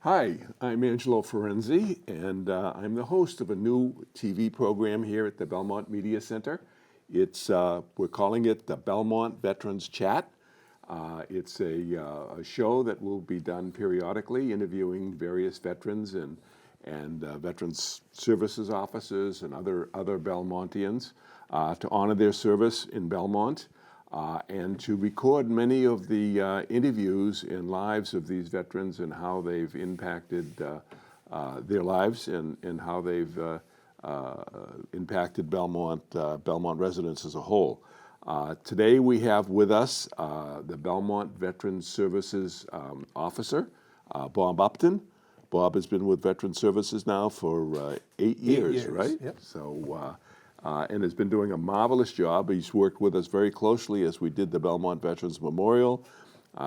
Hi, I'm Angelo Firenze, and I'm the host of a new TV program here at the Belmont Media Center. We're calling it the Belmont Veterans Chat. It's a show that will be done periodically, interviewing various veterans and veterans services officers and other Belmontians to honor their service in Belmont. And to record many of the interviews and lives of these veterans and how they've impacted their lives and how they've impacted Belmont residents as a whole. Today we have with us the Belmont Veterans Services Officer, Bob Upton. Bob has been with Veterans Services now for 8 years, right? Yep. So. And has been doing a marvelous job. He's worked with us very closely as we did the Belmont Veterans Memorial.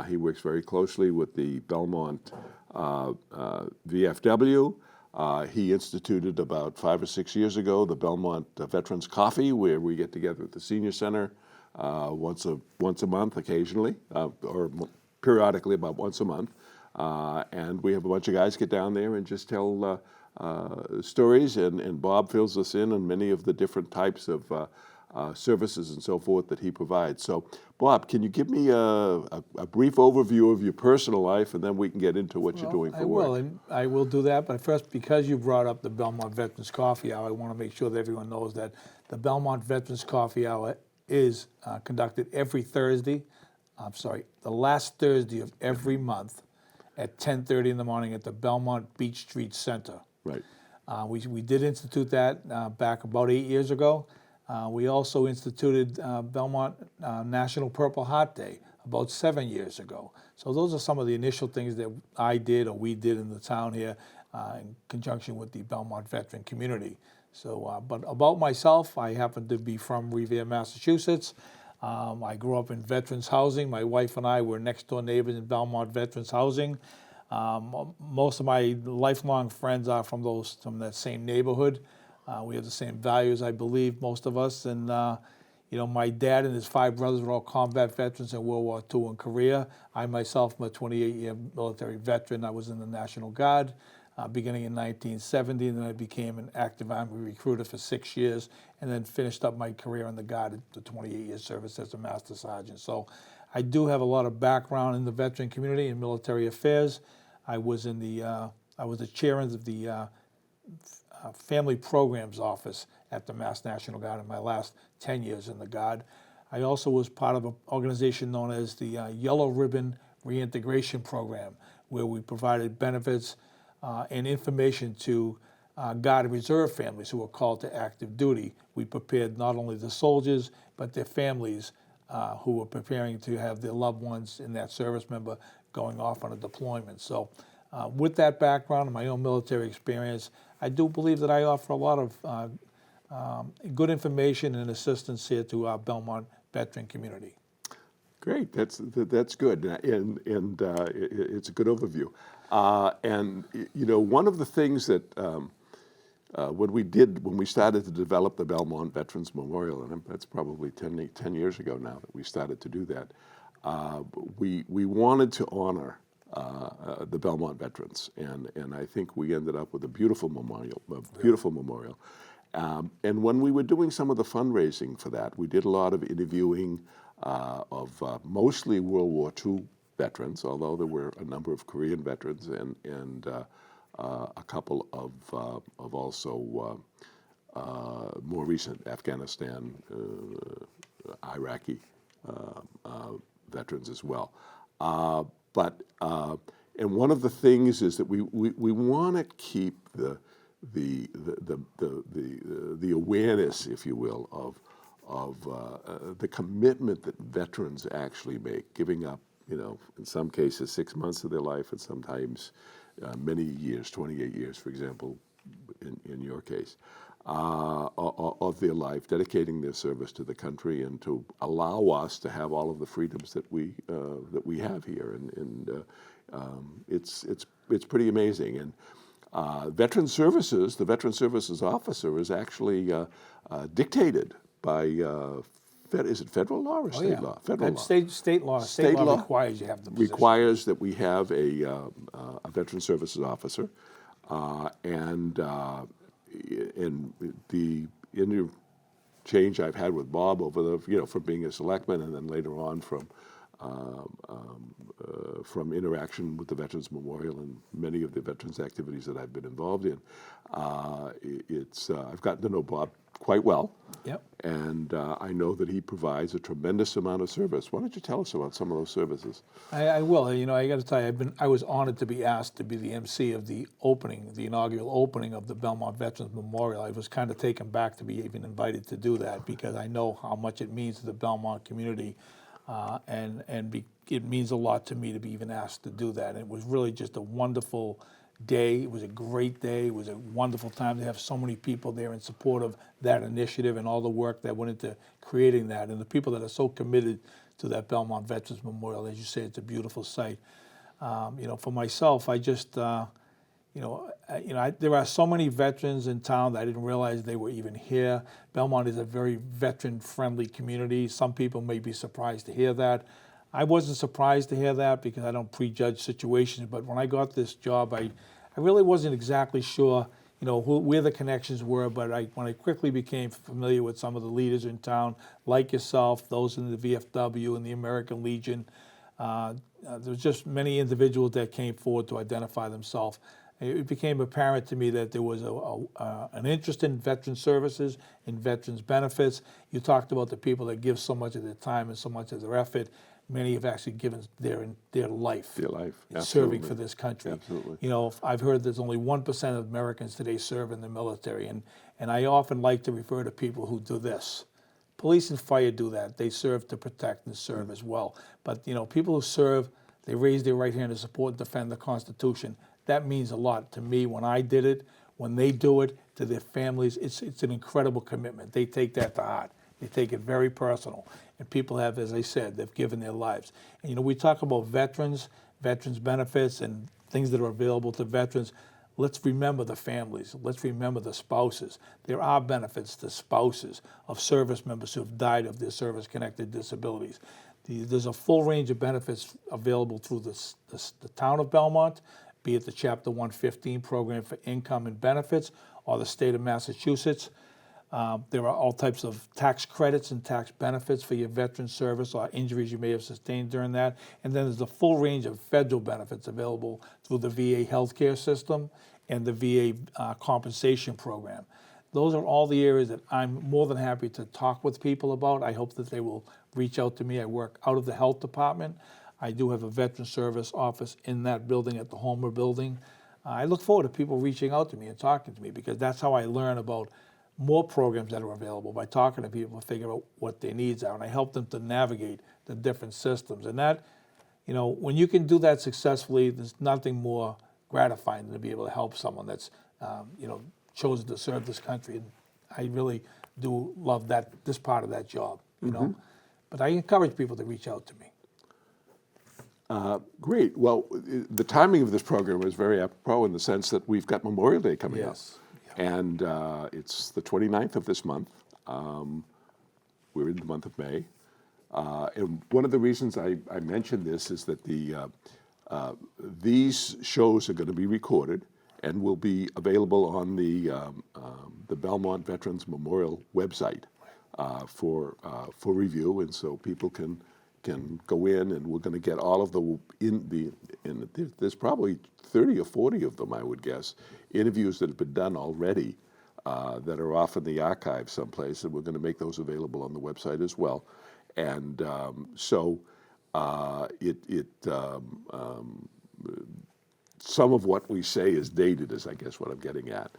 He works very closely with the Belmont VFW. He instituted about 5 or 6 years ago the Belmont Veterans Coffee, where we get together at the Senior Center once a month occasionally, or periodically about once a month. And we have a bunch of guys get down there and just tell stories, and Bob fills us in on many of the different types of services and so forth that he provides. So, Bob, can you give me a brief overview of your personal life, and then we can get into what you're doing for work? I will do that. But first, because you brought up the Belmont Veterans Coffee Hour, I want to make sure that everyone knows that the Belmont Veterans Coffee Hour is conducted every Thursday. The last Thursday of every month at 10:30 in the morning at the Belmont Beach Street Center. Right. We did institute that back about 8 years ago. We also instituted Belmont National Purple Heart Day about 7 years ago. So those are some of the initial things that I did or we did in the town here in conjunction with the Belmont veteran community. So, but about myself, I happen to be from Revere, Massachusetts. I grew up in veterans housing. My wife and I were next door neighbors in Belmont Veterans Housing. Most of my lifelong friends are from that same neighborhood. We have the same values, I believe, most of us. And my dad and his 5 brothers were all combat veterans in World War II and Korea. I myself am a 28-year military veteran. I was in the National Guard beginning in 1970, and then I became an active Army recruiter for 6 years, and then finished up my career in the Guard at the 28-year service as a Master Sergeant. So I do have a lot of background in the veteran community and military affairs. I was the chair of the Family Programs Office at the Mass National Guard in my last 10 years in the Guard. I also was part of an organization known as the Yellow Ribbon Reintegration Program, where we provided benefits and information to Guard and Reserve families who were called to active duty. We prepared not only the soldiers, but their families who were preparing to have their loved ones in that service member going off on a deployment. So with that background and my own military experience, I do believe that I offer a lot of good information and assistance here to our Belmont veteran community. Great, that's good, and it's a good overview. And one of the things that when we started to develop the Belmont Veterans Memorial, and that's probably 10 years ago now that we started to do that, we wanted to honor the Belmont veterans, and I think we ended up with a beautiful memorial. And when we were doing some of the fundraising for that, we did a lot of interviewing of mostly World War II veterans, although there were a number of Korean veterans and a couple of also more recent Afghanistan, Iraqi veterans as well. And one of the things is that we want to keep the awareness, if you will, of the commitment that veterans actually make, giving up, in some cases 6 months of their life, and sometimes many years, 28 years, for example, in your case, of their life, dedicating their service to the country and to allow us to have all of the freedoms that we have here, and it's pretty amazing. And Veteran Services, the Veteran Services officer, is actually dictated by is it federal law or state law? Federal law. State law. State law requires you have the position. Requires that we have a veteran services officer, and the interchange I've had with Bob over from being a selectman and then later on from interaction with the Veterans Memorial and many of the veterans activities that I've been involved in, I've gotten to know Bob quite well. Yep. And I know that he provides a tremendous amount of service. Why don't you tell us about some of those services? I will. I got to tell you, I was honored to be asked to be the MC of the inaugural opening of the Belmont Veterans Memorial. I was kind of taken back to be even invited to do that because I know how much it means to the Belmont community, it means a lot to me to be even asked to do that. And it was really just a wonderful day. It was a great day. It was a wonderful time to have so many people there in support of that initiative and all the work that went into creating that, and the people that are so committed to that Belmont Veterans Memorial. As you say, it's a beautiful site. For myself, I just, there are so many veterans in town that I didn't realize they were even here. Belmont is a very veteran-friendly community. Some people may be surprised to hear that. I wasn't surprised to hear that because I don't prejudge situations, but when I got this job, I really wasn't exactly sure, where the connections were, but when I quickly became familiar with some of the leaders in town, like yourself, those in the VFW and the American Legion, there was just many individuals that came forward to identify themselves. It became apparent to me that there was an interest in veteran services, in veterans benefits. You talked about the people that give so much of their time and so much of their effort. Many have actually given their life serving for this country. Absolutely. I've heard there's only 1% of Americans today serve in the military, and I often like to refer to people who do this. Police and fire do that. They serve to protect and serve as well. But people who serve, they raise their right hand to support and defend the Constitution. That means a lot to me when I did it, when they do it, to their families. It's an incredible commitment. They take that to heart. They take it very personal. And people have, as I said, they've given their lives. And we talk about veterans benefits and things that are available to veterans. Let's remember the families. Let's remember the spouses. There are benefits to spouses of service members who have died of their service-connected disabilities. There's a full range of benefits available through the town of Belmont, be it the Chapter 115 program for income and benefits or the state of Massachusetts. There are all types of tax credits and tax benefits for your veteran service or injuries you may have sustained during that. And then there's a full range of federal benefits available through the VA healthcare system and the VA compensation program. Those are all the areas that I'm more than happy to talk with people about. I hope that they will reach out to me. I work out of the health department. I do have a veteran service office in that building at the Homer building. I look forward to people reaching out to me and talking to me because that's how I learn about more programs that are available, by talking to people to figure out what their needs are, and I help them to navigate the different systems. And that, when you can do that successfully, there's nothing more gratifying than to be able to help someone that's, chosen to serve this country. And I really do love this part of that job, But I encourage people to reach out to me. Great. Well, the timing of this program is very apropos in the sense that we've got Memorial Day coming up. And it's the 29th of this month. We're in the month of May. And one of the reasons I mentioned this is that these shows are going to be recorded and will be available on the Belmont Veterans Memorial website for review. And so people can go in, and we're going to get all of there's probably 30 or 40 of them, I would guess, interviews that have been done already that are off in the archive someplace, and we're going to make those available on the website as well. And some of what we say is dated, is I guess what I'm getting at.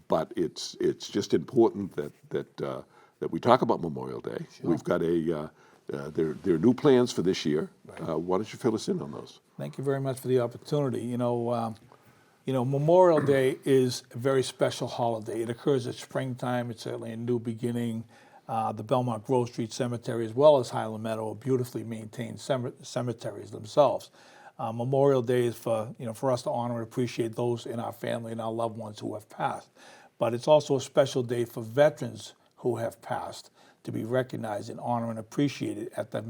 But it's just important that we talk about Memorial Day. Sure. We've got there are new plans for this year. Right. Why don't you fill us in on those? Thank you very much for the opportunity. Memorial Day is a very special holiday. It occurs at springtime. It's certainly a new beginning. The Belmont Grove Street Cemetery, as well as Highland Meadow, are beautifully maintained cemeteries themselves. Memorial Day is for us to honor and appreciate those in our family and our loved ones who have passed. But it's also a special day for veterans who have passed, to be recognized and honored and appreciated at the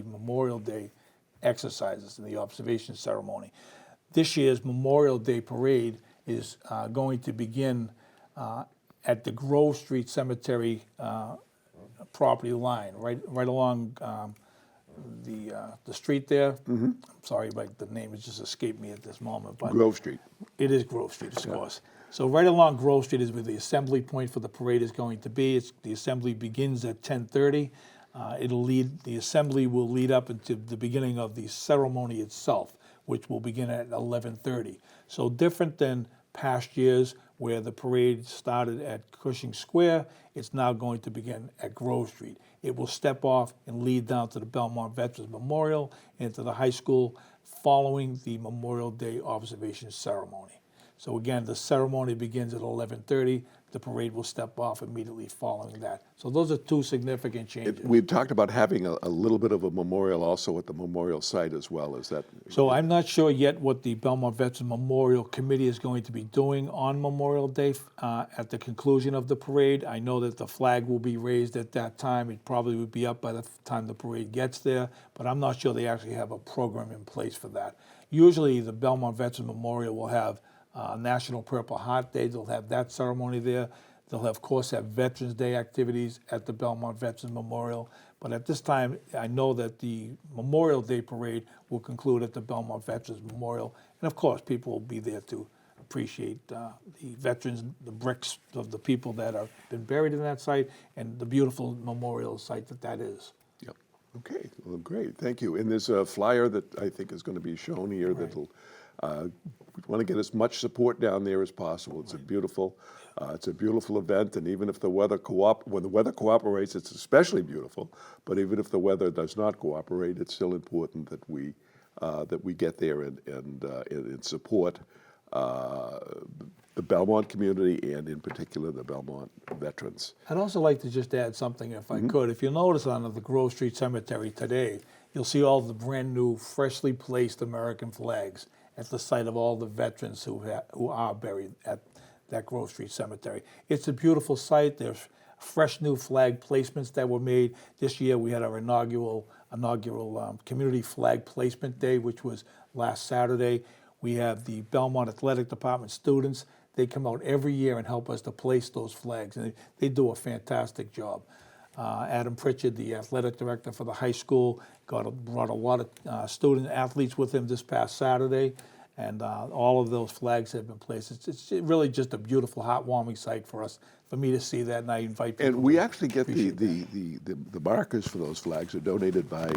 Memorial Day exercises and the observation ceremony. This year's Memorial Day parade is going to begin at the Grove Street Cemetery property line, right along the street there. I'm sorry, but the name has just escaped me at this moment. But Grove Street. it is Grove Street, of course. So right along Grove Street is where the assembly point for the parade is going to be. The assembly begins at 10:30. The assembly will lead up into the beginning of the ceremony itself, which will begin at 11:30. So different than past years where the parade started at Cushing Square, it's now going to begin at Grove Street. It will step off and lead down to the Belmont Veterans Memorial and to the high school following the Memorial Day observation ceremony. So again, the ceremony begins at 11:30. The parade will step off immediately following that. So those are two significant changes. We've talked about having a little bit of a memorial also at the memorial site as well. Is that? So I'm not sure yet what the Belmont Veterans Memorial Committee is going to be doing on Memorial Day at the conclusion of the parade. I know that the flag will be raised at that time. It probably would be up by the time the parade gets there, but I'm not sure they actually have a program in place for that. Usually the Belmont Veterans Memorial will have National Purple Heart Day. They'll have that ceremony there. They'll, of course, have Veterans Day activities at the Belmont Veterans Memorial. But at this time, I know that the Memorial Day parade will conclude at the Belmont Veterans Memorial. And, of course, people will be there to appreciate the veterans, the bricks of the people that have been buried in that site, and the beautiful memorial site that is. Yep. Okay. Well, great. Thank you. And there's a flyer that I think is going to be shown here that'll. We want to get as much support down there as possible. It's a beautiful event, and even if the weather when the weather cooperates, it's especially beautiful. But even if the weather does not cooperate, it's still important that we get there and support the Belmont community and in particular the Belmont veterans. I'd also like to just add something, if I could. If you'll notice on the Grove Street Cemetery today, you'll see all the brand new, freshly placed American flags at the site of all the veterans who are buried at that Grove Street Cemetery. It's a beautiful site. There's fresh new flag placements that were made. This year we had our inaugural Community Flag Placement Day, which was last Saturday. We have the Belmont Athletic Department students. They come out every year and help us to place those flags, and they do a fantastic job. Adam Pritchard, the athletic director for the high school, brought a lot of student athletes with him this past Saturday, and all of those flags have been placed. It's really just a beautiful, heartwarming sight for me to see that, and I invite people. And we actually get the markers for those flags are donated by.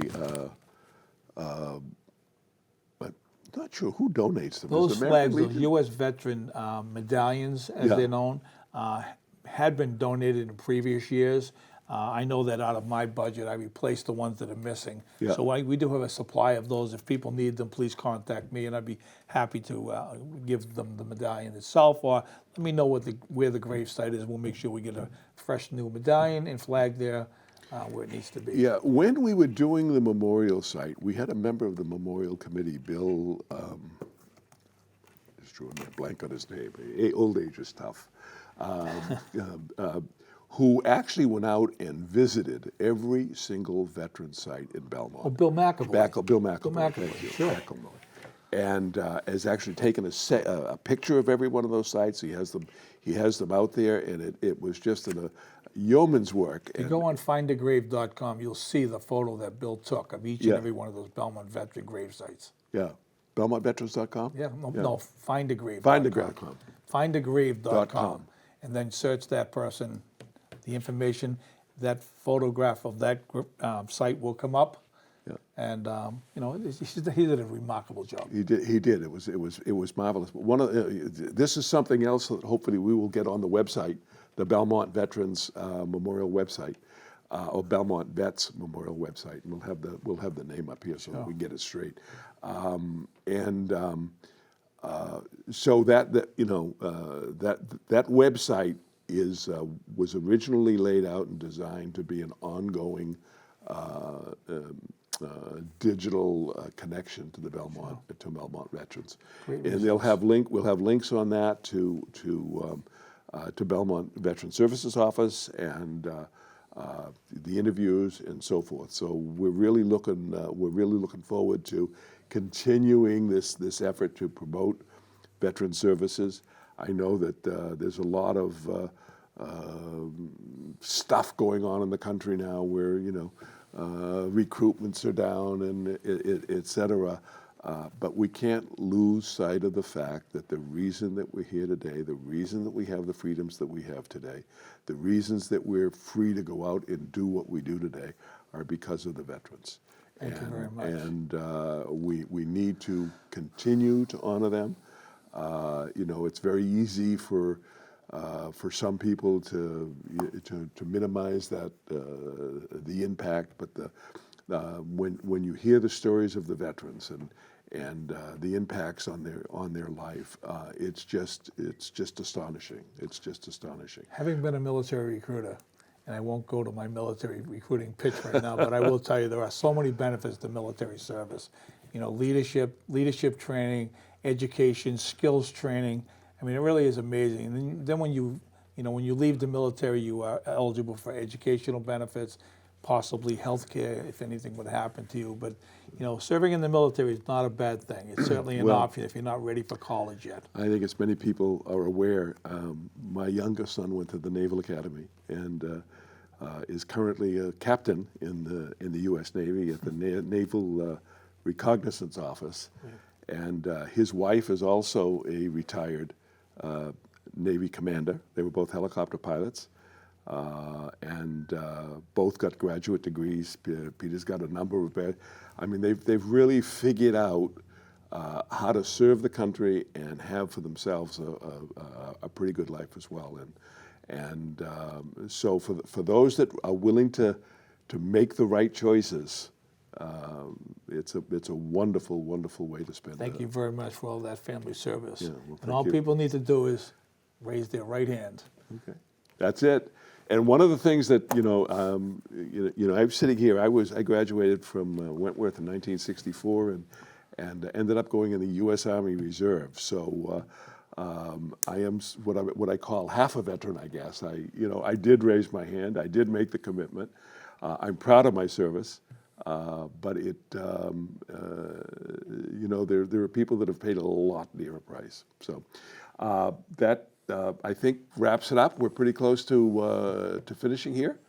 But not sure who donates them. Those flags, those U.S. veteran medallions, as they're known, had been donated in previous years. I know that out of my budget, I replaced the ones that are missing. Yeah. So we do have a supply of those. If people need them, please contact me, and I'd be happy to give them the medallion itself, or let me know where the grave site is. We'll make sure we get a fresh new medallion and flag there where it needs to be. Yeah, when we were doing the memorial site, we had a member of the memorial committee, Bill, just drawing a blank on his name, old age is tough, who actually went out and visited every single veteran site in Belmont. Oh, Bill McAvoy. Bill McAvoy. Thank you. Sure. McAvoy. And has actually taken a picture of every one of those sites. He has them out there, and it was just a yeoman's work. If you go on findagrave.com, you'll see the photo that Bill took of each and every one of those Belmont veteran grave sites. Yeah. BelmontVeterans.com? Yeah, no, findagrave.com. Findagrave.com. Findagrave.com. And then search that person, the information, that photograph of that site will come up. Yeah. And he did a remarkable job. He did. It was marvelous. This is something else that hopefully we will get on the website, the Belmont Veterans Memorial website, or Belmont Vets Memorial website, and we'll have the name up here so we can get it straight. So that website was originally laid out and designed to be an ongoing digital connection to the Belmont veterans, and we'll have links on that to to Belmont Veteran Services Office and the interviews and so forth. So we're really looking forward to continuing this effort to promote veteran services. I know that there's a lot of stuff going on in the country now where, recruitments are down and et cetera. But we can't lose sight of the fact that the reason that we're here today, the reason that we have the freedoms that we have today, the reasons that we're free to go out and do what we do today are because of the veterans. Thank you very much. And we need to continue to honor them. It's very easy for some people to minimize that the impact, but when you hear the stories of the veterans and the impacts on their life, it's just astonishing. It's just astonishing. Having been a military recruiter, and I won't go to my military recruiting pitch right now, but I will tell you there are so many benefits to military service. Leadership training, education, skills training. I mean, it really is amazing. And then when you leave the military, you are eligible for educational benefits, possibly health care if anything would happen to you. But, serving in the military is not a bad thing. It's certainly an option if you're not ready for college yet. I think as many people are aware, my youngest son went to the Naval Academy and is currently a captain in the U.S. Navy at the Naval Reconnaissance Office. And his wife is also a retired Navy commander. They were both helicopter pilots. And both got graduate degrees. Peter's got a number of, they've really figured out how to serve the country and have for themselves a pretty good life as well. And so for those that are willing to make the right choices, it's a wonderful, wonderful way to spend. Thank you very much for all that family service. Yeah, well, and all people need to do is raise their right hand. Okay, that's it. And one of the things that I'm sitting here. I graduated from Wentworth in 1964, and ended up going in the U.S. Army Reserve. So I am what I call half a veteran, I guess. I did raise my hand. I did make the commitment. I'm proud of my service, but there are people that have paid a lot dearer price. So that. I think wraps it up. We're pretty close to finishing here.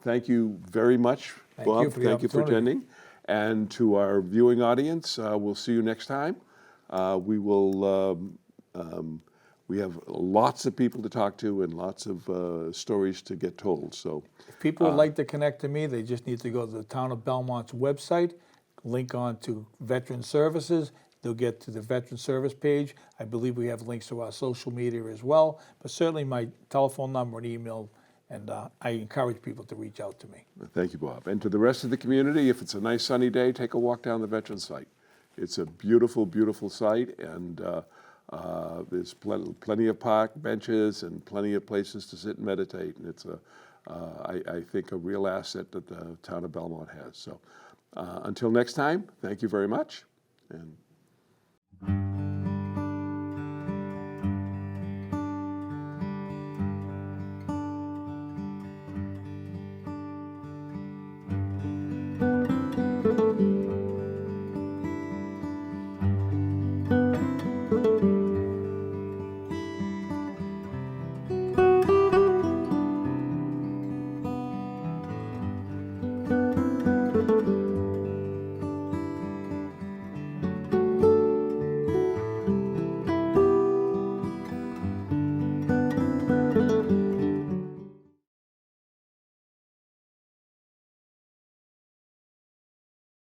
Thank you very much, Bob. Thank you for attending. And to our viewing audience, we'll see you next time. We have lots of people to talk to and lots of stories to get told. So, if people would like to connect to me, they just need to go to the Town of Belmont's website, link on to Veteran Services. They'll get to the Veteran Service page. I believe we have links to our social media as well, but certainly my telephone number and email, and I encourage people to reach out to me. Thank you, Bob. And to the rest of the community, if it's a nice sunny day, take a walk down the Veteran site. It's a beautiful, beautiful site, and there's plenty of park benches and plenty of places to sit and meditate, and it's I think a real asset that the Town of Belmont has. So until next time, thank you very much. And